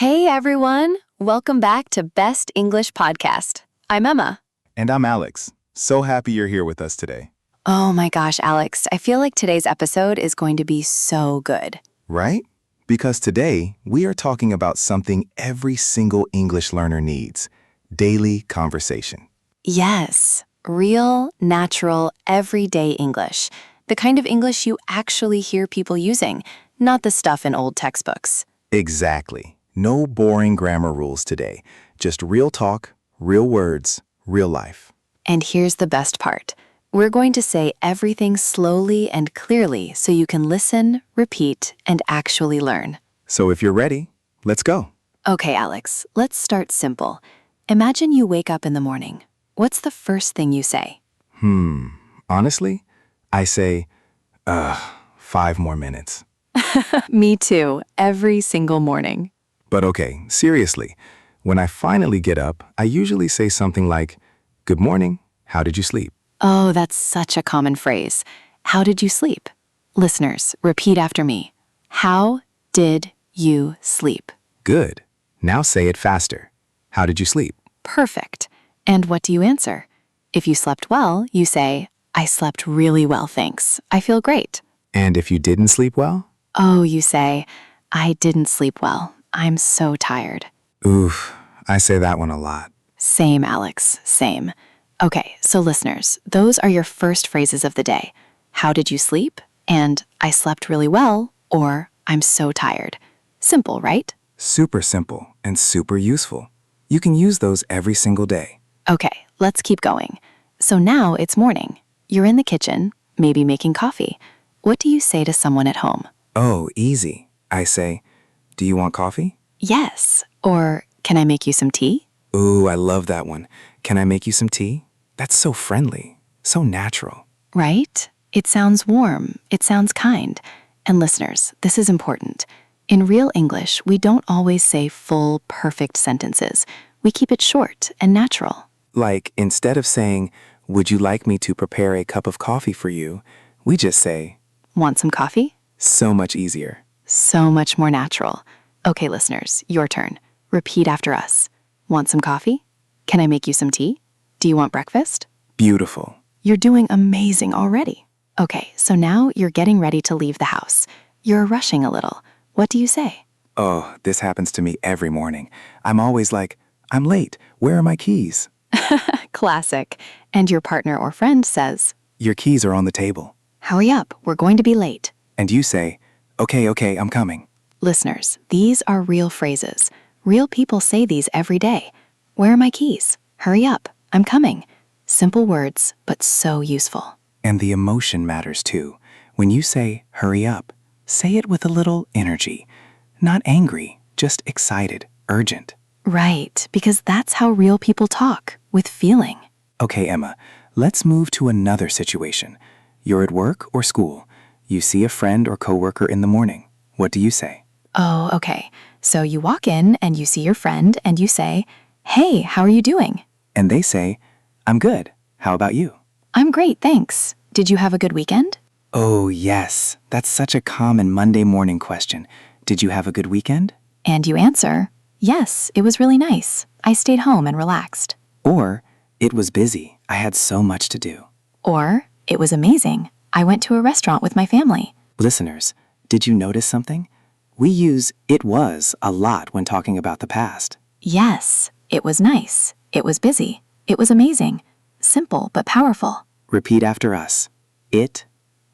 Hey everyone! Welcome back to Best English Podcast. I'm Emma. And I'm Alex. So happy you're here with us today. Oh my gosh, Alex, I feel like today's episode is going to be so good. Right? Because today we are talking about something every single English learner needs: daily conversation. Yes, real, natural, everyday English. The kind of English you actually hear people using, not the stuff in old textbooks. Exactly. No boring grammar rules today. Just real talk, real words, real life. And here's the best part. We're going to say everything slowly and clearly so you can listen, repeat, and actually learn. So if you're ready, let's go. Okay, Alex, let's start simple. Imagine you wake up in the morning. What's the first thing you say? Honestly, I say, 5 more minutes. Me too, every single morning. But okay, seriously, when I finally get up, I usually say something like, "Good morning, how did you sleep?" Oh, that's such a common phrase. How did you sleep? Listeners, repeat after me. How did you sleep? Good. Now say it faster. How did you sleep? Perfect. And what do you answer? If you slept well, you say, I slept really well, thanks. I feel great. And if you didn't sleep well? Oh, you say, I didn't sleep well. I'm so tired. Oof, I say that one a lot. Same, Alex, same. Okay, so listeners, those are your first phrases of the day. How did you sleep? And I slept really well, or I'm so tired. Simple, right? Super simple and super useful. You can use those every single day. Okay, let's keep going. So now it's morning. You're in the kitchen, maybe making coffee. What do you say to someone at home? Oh, easy. I say, "Do you want coffee?" Yes. Or, can I make you some tea? Ooh, I love that one. "Can I make you some tea?" That's so friendly, so natural. Right? It sounds warm. It sounds kind. And listeners, this is important. In real English, we don't always say full, perfect sentences. We keep it short and natural. Like, instead of saying, "Would you like me to prepare a cup of coffee for you?" we just say, Want some coffee? so much easier. So much more natural. Okay, listeners, your turn. Repeat after us. Want some coffee? Can I make you some tea? Do you want breakfast? Beautiful. You're doing amazing already. Okay, so now you're getting ready to leave the house. You're rushing a little. What do you say? Oh, this happens to me every morning. I'm always like, "I'm late. Where are my keys?" Classic. And your partner or friend says, "Your keys are on the table." Hurry up, we're going to be late. And you say, Okay, I'm coming." Listeners, these are real phrases. Real people say these every day. Where are my keys? Hurry up, I'm coming. Simple words, but so useful. And the emotion matters too. When you say, "Hurry up," say it with a little energy. Not angry, just excited, urgent. Right, because that's how real people talk, with feeling. Okay, Emma, let's move to another situation. You're at work or school. You see a friend or coworker in the morning. What do you say? Oh, okay. So you walk in and you see your friend and you say, Hey, how are you doing? And they say, "I'm good. How about you?" I'm great, thanks. Did you have a good weekend? Oh, yes. That's such a common Monday morning question. Did you have a good weekend? And you answer, Yes, it was really nice. I stayed home and relaxed. Or, "It was busy. I had so much to do." Or, It was amazing. I went to a restaurant with my family. Listeners, did you notice something? We use "it was" a lot when talking about the past. Yes, it was nice. It was busy. It was amazing. Simple but powerful. Repeat after us. It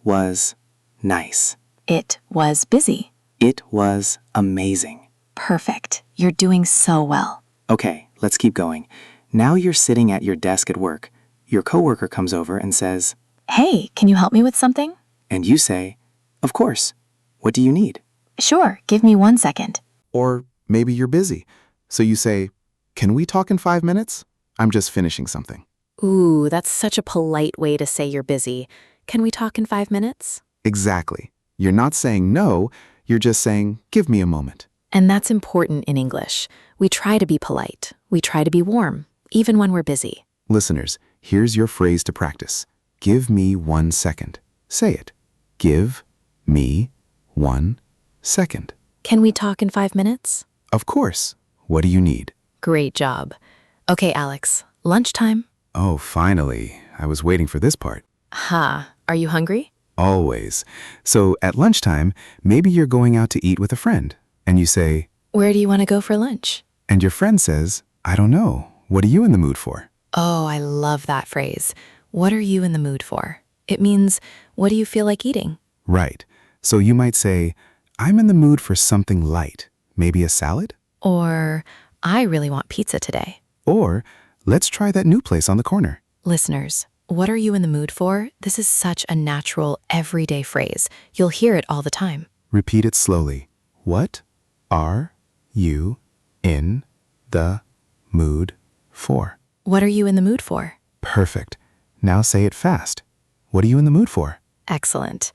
was nice. It was busy. It was amazing. Perfect. You're doing so well. Okay, let's keep going. Now you're sitting at your desk at work. Your coworker comes over and says, Hey, can you help me with something? and you say, "Of course. What do you need?" Sure, give me 1 second. Or maybe you're busy. So you say, "Can we talk in 5 minutes? I'm just finishing something." Ooh, that's such a polite way to say you're busy. Can we talk in 5 minutes? Exactly. You're not saying no, you're just saying, "Give me a moment." And that's important in English. We try to be polite. We try to be warm, even when we're busy. Listeners, here's your phrase to practice. Give me 1 second. Say it. Give me 1 second. Can we talk in 5 minutes? Of course. What do you need? Great job. Okay, Alex, lunchtime. Oh, finally. I was waiting for this part. Ha, are you hungry? Always. So at lunchtime, maybe you're going out to eat with a friend, and you say, Where do you want to go for lunch? and your friend says, I don't know. What are you in the mood for? Oh, I love that phrase. What are you in the mood for? It means, what do you feel like eating? Right. So you might say, I'm in the mood for something light. Maybe a salad? Or, I really want pizza today. Or, let's try that new place on the corner. Listeners, what are you in the mood for? This is such a natural, everyday phrase. You'll hear it all the time. Repeat it slowly. What are you in the mood for? What are you in the mood for? Perfect. Now say it fast. What are you in the mood for? Excellent.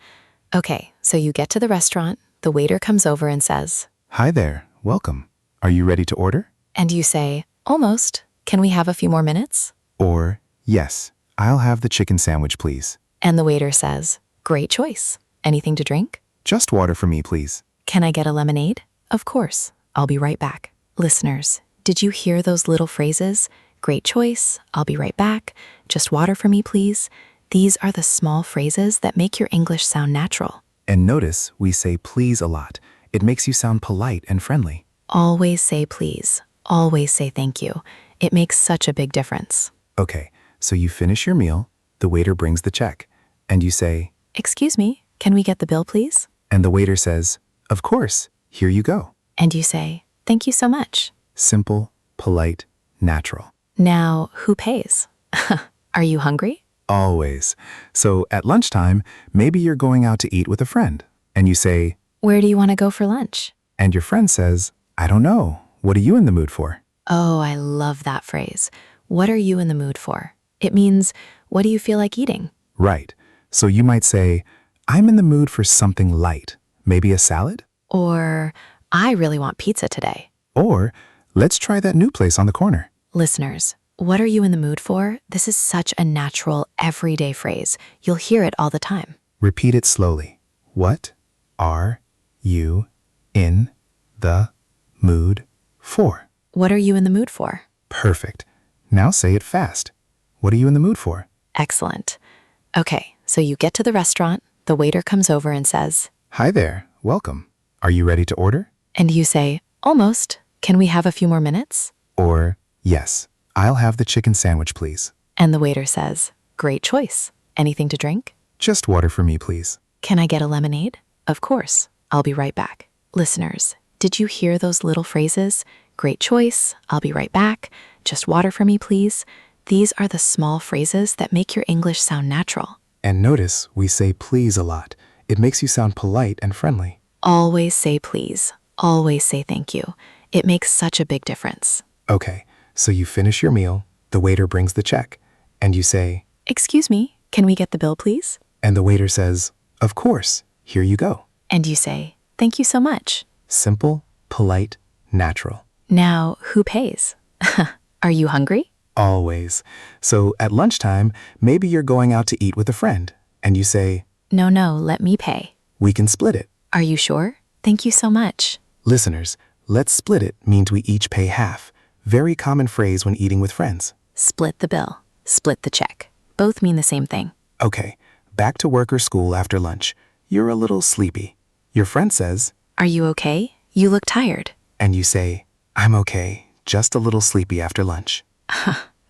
Okay, so you get to the restaurant, the waiter comes over and says, Hi there. Welcome. Are you ready to order? and you say, Almost. Can we have a few more minutes? Or, yes, I'll have the chicken sandwich, please. And the waiter says, Great choice. Anything to drink? Just water for me, please. Can I get a lemonade? Of course. I'll be right back. Listeners, did you hear those little phrases? Great choice. I'll be right back. Just water for me, please. These are the small phrases that make your English sound natural. And notice we say please a lot. It makes you sound polite and friendly. Always say please. Always say thank you. It makes such a big difference. Okay, so you finish your meal, the waiter brings the check, and you say, Excuse me, can we get the bill, please? and the waiter says, of course, here you go. And you say, Thank you so much. Simple, polite, natural. Now, who pays? Are you hungry? Always. So at lunchtime, maybe you're going out to eat with a friend, and you say, Where do you want to go for lunch? and your friend says, I don't know. What are you in the mood for? Oh, I love that phrase. What are you in the mood for? It means, what do you feel like eating? Right. So you might say, I'm in the mood for something light. Maybe a salad? Or, I really want pizza today. Or, let's try that new place on the corner. Listeners, what are you in the mood for? This is such a natural, everyday phrase. You'll hear it all the time. Repeat it slowly. What are you in the mood for? What are you in the mood for? Perfect. Now say it fast. What are you in the mood for? Excellent. Okay, so you get to the restaurant, the waiter comes over and says, Hi there. Welcome. Are you ready to order? and you say, Almost. Can we have a few more minutes? Or, yes, I'll have the chicken sandwich, please. And the waiter says, Great choice. Anything to drink? Just water for me, please. Can I get a lemonade? Of course. I'll be right back. Listeners, did you hear those little phrases? Great choice. I'll be right back. Just water for me, please. These are the small phrases that make your English sound natural. And notice we say please a lot. It makes you sound polite and friendly. Always say please. Always say thank you. It makes such a big difference. Okay, so you finish your meal, the waiter brings the check, and you say, Excuse me, can we get the bill, please? and the waiter says, of course, here you go. And you say, Thank you so much. Simple, polite, natural. Now, who pays? Are you hungry? Always. So at lunchtime, maybe you're going out to eat with a friend, and you say, No, let me pay. we can split it. Are you sure? Thank you so much. Listeners, let's split it means we each pay half. Very common phrase when eating with friends. Split the bill. Split the check. Both mean the same thing. Okay, back to work or school after lunch. You're a little sleepy. Your friend says, Are you okay? You look tired. and you say, I'm okay, just a little sleepy after lunch.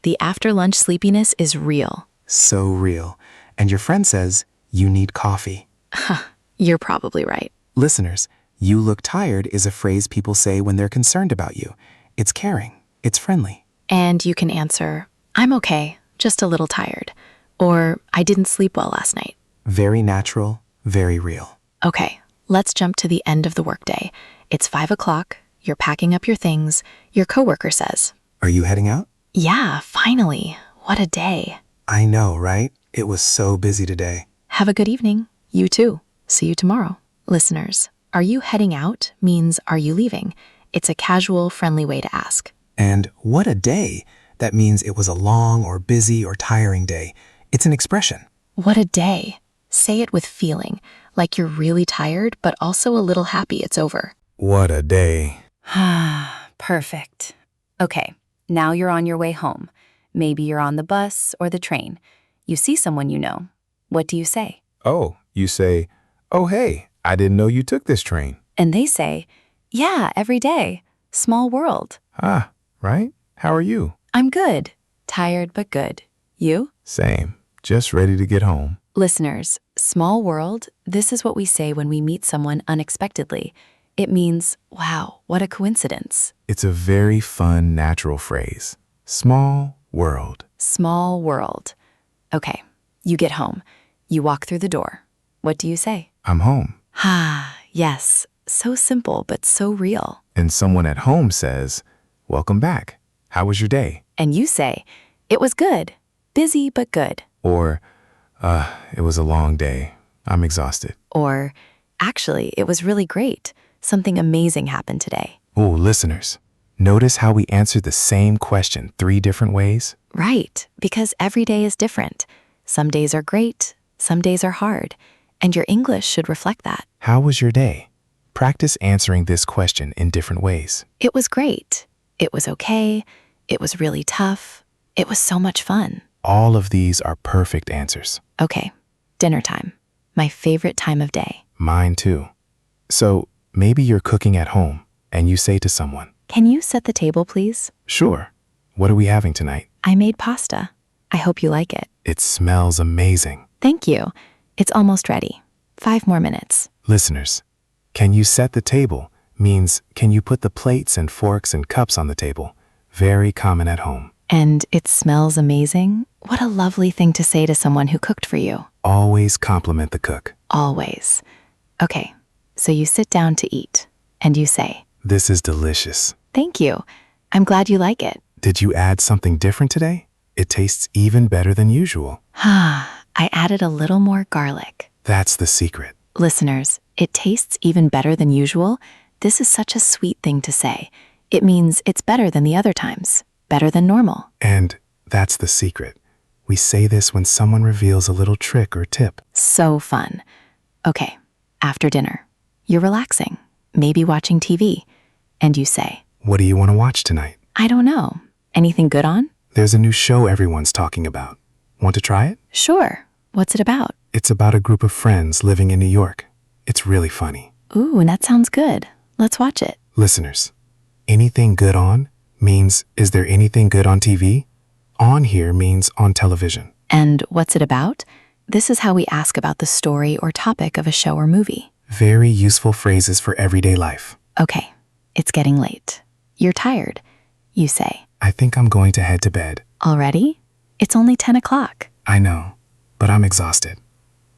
The after lunch sleepiness is real. So real. And your friend says, you need coffee. You're probably right. Listeners, you look tired is a phrase people say when they're concerned about you. It's caring. It's friendly. And you can answer, I'm okay, just a little tired. Or, I didn't sleep well last night. Very natural, very real. Okay, let's jump to the end of the workday. It's 5 o'clock. You're packing up your things. Your coworker says, Are you heading out? Yeah, finally. What a day. I know, right? It was so busy today. Have a good evening. You too. See you tomorrow. Listeners, are you heading out means are you leaving? It's a casual, friendly way to ask. And what a day. That means it was a long or busy or tiring day. It's an expression. What a day. Say it with feeling, like you're really tired, but also a little happy it's over. What a day. Perfect. Okay, now you're on your way home. Maybe you're on the bus or the train. You see someone you know. What do you say? Oh, you say, "Oh, hey, I didn't know you took this train." And they say, yeah, every day. Small world. Ah, right? How are you? I'm good. Tired but good. You? Same. Just ready to get home. Listeners, small world, this is what we say when we meet someone unexpectedly. It means, wow, what a coincidence. It's a very fun, natural phrase. Small world. Small world. Okay, you get home. You walk through the door. What do you say? I'm home. Yes, so simple but so real. And someone at home says, "Welcome back. How was your day?" And you say, it was good. Busy but good. Or, it was a long day. I'm exhausted. Or, actually, it was really great. Something amazing happened today. Oh, listeners, notice how we answered the same question 3 different ways? Right, because every day is different. Some days are great, some days are hard, and your English should reflect that. How was your day? Practice answering this question in different ways. It was great. It was okay. It was really tough. It was so much fun. All of these are perfect answers. Okay, dinner time. My favorite time of day. Mine too. So maybe you're cooking at home and you say to someone, Can you set the table, please? "Sure. What are we having tonight?" I made pasta. I hope you like it. It smells amazing. Thank you. It's almost ready. 5 more minutes. Listeners, can you set the table means can you put the plates and forks and cups on the table? Very common at home. And it smells amazing? What a lovely thing to say to someone who cooked for you. Always compliment the cook. Always. Okay, so you sit down to eat, and you say, "This is delicious. Thank you. I'm glad you like it. Did you add something different today? It tastes even better than usual." I added a little more garlic. That's the secret. Listeners, it tastes even better than usual. This is such a sweet thing to say. It means it's better than the other times, better than normal. And that's the secret. We say this when someone reveals a little trick or tip. So fun. Okay, after dinner, you're relaxing, maybe watching TV, and you say, "What do you want to watch tonight?" I don't know. Anything good on? There's a new show everyone's talking about. Want to try it? Sure. What's it about? It's about a group of friends living in New York. It's really funny. Ooh, and that sounds good. Let's watch it. Listeners, anything good on means is there anything good on TV? On here means on television. And what's it about? This is how we ask about the story or topic of a show or movie. Very useful phrases for everyday life. Okay, it's getting late. You're tired. You say, I think I'm going to head to bed. already? It's only 10 o'clock. I know, but I'm exhausted.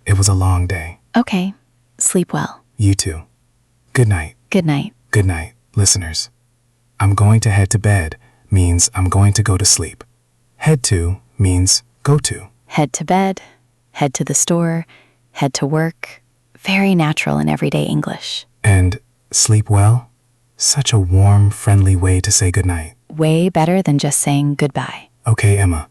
It was a long day. Okay, sleep well. You too. Good night. Good night. Good night, listeners. I'm going to head to bed means I'm going to go to sleep. Head to means go to. Head to bed, head to the store, head to work. Very natural in everyday English. And sleep well? Such a warm, friendly way to say goodnight. Way better than just saying goodbye. Okay, Emma.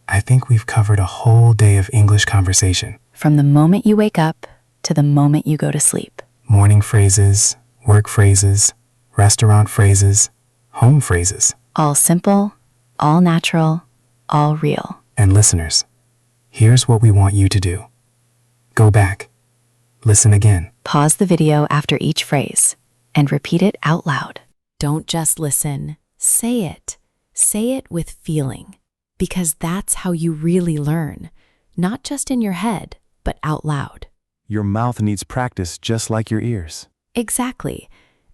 I think we've covered a whole day of English conversation. From the moment you wake up to the moment you go to sleep. Morning phrases, work phrases, restaurant phrases, home phrases. All simple, all natural, all real. And listeners, here's what we want you to do. Go back. Listen again. Pause the video after each phrase and repeat it out loud. Don't just listen. Say it. Say it with feeling. Because that's how you really learn. Not just in your head, but out loud. Your mouth needs practice just like your ears. Exactly.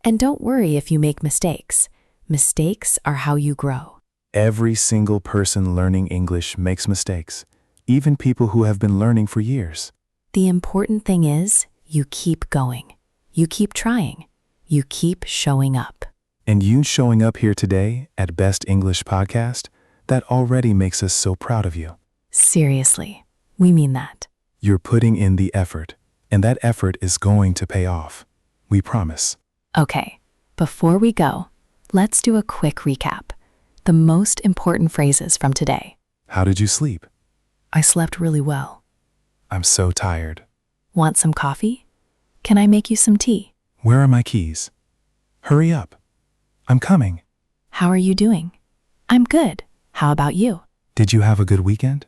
And don't worry if you make mistakes. Mistakes are how you grow. Every single person learning English makes mistakes, even people who have been learning for years. The important thing is you keep going. You keep trying. You keep showing up. And you showing up here today at Best English Podcast, that already makes us so proud of you. Seriously, we mean that. You're putting in the effort, and that effort is going to pay off. We promise. Okay, before we go, let's do a quick recap. The most important phrases from today. How did you sleep? I slept really well. I'm so tired. Want some coffee? Can I make you some tea? Where are my keys? Hurry up. I'm coming. How are you doing? I'm good. How about you? Did you have a good weekend?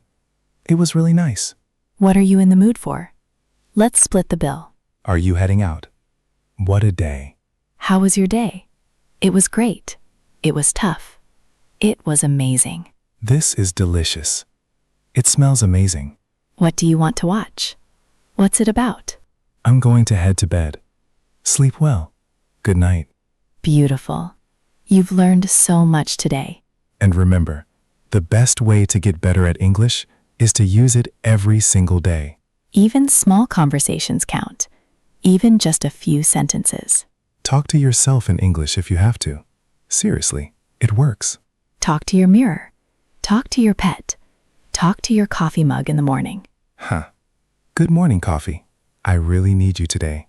It was really nice. What are you in the mood for? Let's split the bill. Are you heading out? What a day. How was your day? It was great. It was tough. It was amazing. This is delicious. It smells amazing. What do you want to watch? What's it about? I'm going to head to bed. Sleep well. Good night. Beautiful. You've learned so much today. And remember, the best way to get better at English is to use it every single day. Even small conversations count. Even just a few sentences. Talk to yourself in English if you have to. Seriously, it works. Talk to your mirror. Talk to your pet. Talk to your coffee mug in the morning. Huh. Good morning, coffee. I really need you today.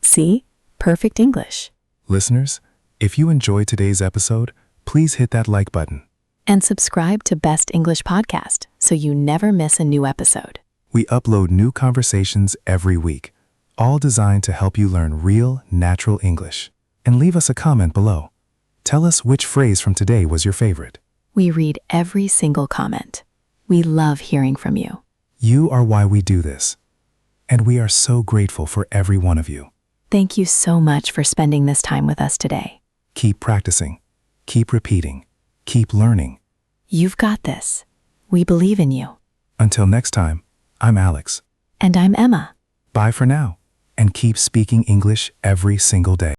See? Perfect English. Listeners, if you enjoyed today's episode, please hit that like button. And subscribe to Best English Podcast so you never miss a new episode. We upload new conversations every week, all designed to help you learn real, natural English. And leave us a comment below. Tell us which phrase from today was your favorite. We read every single comment. We love hearing from you. You are why we do this. And we are so grateful for every one of you. Thank you so much for spending this time with us today. Keep practicing. Keep repeating. Keep learning. You've got this. We believe in you. Until next time, I'm Alex. And I'm Emma. Bye for now, and keep speaking English every single day.